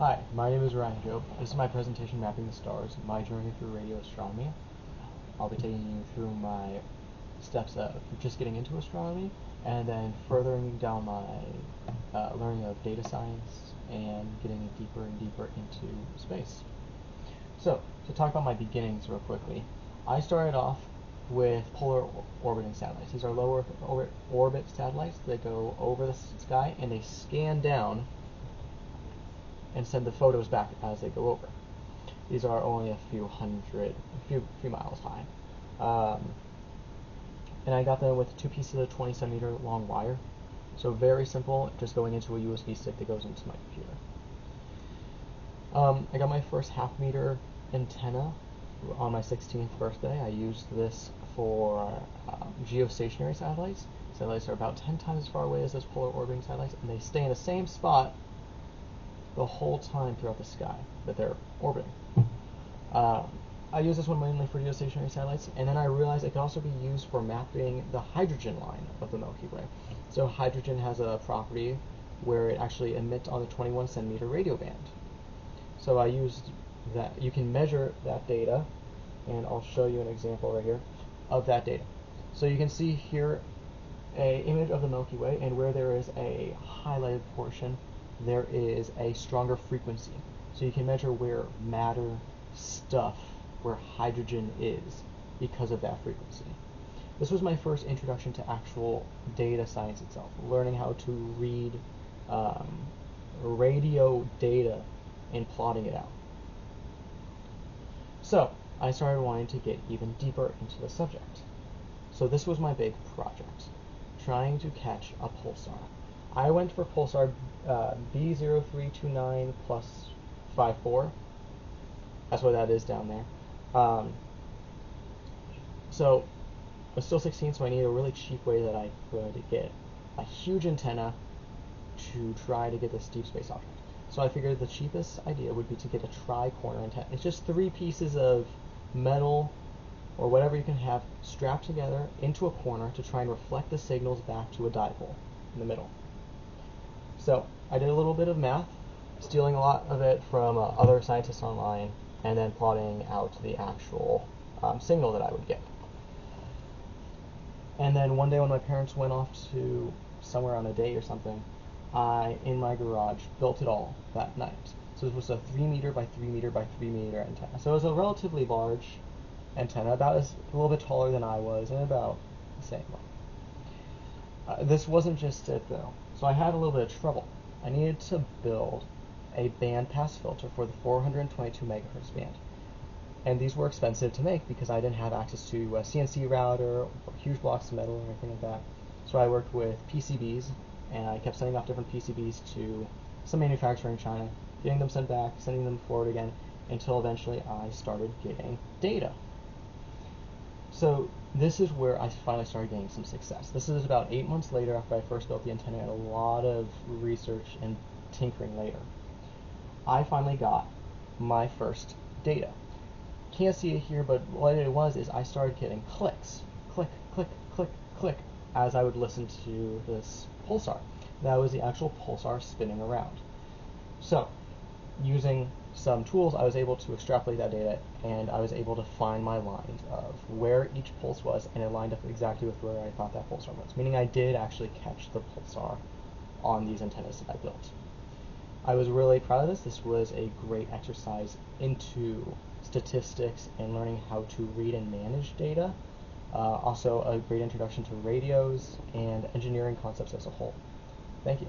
Hi, my name is Ryan Job. This is my presentation, Mapping the Stars, my journey through radio astronomy. I'll be taking you through my steps of just getting into astronomy, and then furthering down my learning of data science and getting deeper and deeper into space. So, to talk about my beginnings real quickly, I started off with polar orbiting satellites. These are low Earth orbit satellites that go over the sky and they scan down and send the photos back as they go over. These are only a few miles high. And I got them with two pieces of 20 centimeter long wire. So very simple, just going into a USB stick that goes into my computer. I got my first half-meter antenna on my 16th birthday. I used this for geostationary satellites. Satellites are about 10 times as far away as those polar orbiting satellites, and they stay in the same spot the whole time throughout the sky that they're orbiting. I use this one mainly for geostationary satellites, and then I realized it could also be used for mapping the hydrogen line of the Milky Way. So hydrogen has a property where it actually emits on the 21 centimeter radio band. So I used that. You can measure that data, and I'll show you an example right here of that data. So you can see here an image of the Milky Way, and where there is a highlighted portion, there is a stronger frequency. So you can measure where matter, stuff, where hydrogen is because of that frequency. This was my first introduction to actual data science itself, learning how to read radio data and plotting it out. So I started wanting to get even deeper into the subject. So this was my big project, trying to catch a pulsar. I went for pulsar B0329 plus 54. That's what that is down there. So I was still 16, so I needed a really cheap way that I could get a huge antenna to try to get this deep space object. So I figured the cheapest idea would be to get a tri-corner antenna. It's just three pieces of metal or whatever you can have strapped together into a corner to try and reflect the signals back to a dipole in the middle. So I did a little bit of math, stealing a lot of it from other scientists online, and then plotting out the actual signal that I would get. And then one day when my parents went off to somewhere on a date or something, I, in my garage, built it all that night. So this was a 3 meter by 3 meter by 3 meter antenna. So it was a relatively large antenna, about a little bit taller than I was, and about the same length. This wasn't just it though. So I had a little bit of trouble. I needed to build a bandpass filter for the 422 megahertz band. And these were expensive to make because I didn't have access to a CNC router or huge blocks of metal or anything like that. So I worked with PCBs, and I kept sending off different PCBs to some manufacturer in China, getting them sent back, sending them forward again, until eventually I started getting data. So this is where I finally started getting some success. This is about 8 months later after I first built the antenna, and a lot of research and tinkering later. I finally got my first data. Can't see it here, but what it was is I started getting clicks, click, click, click, click, as I would listen to this pulsar. That was the actual pulsar spinning around. So, using some tools, I was able to extrapolate that data, and I was able to find my lines of where each pulse was, and it lined up exactly with where I thought that pulsar was, meaning I did actually catch the pulsar on these antennas that I built. I was really proud of this. This was a great exercise into statistics and learning how to read and manage data. Also a great introduction to radios and engineering concepts as a whole. Thank you.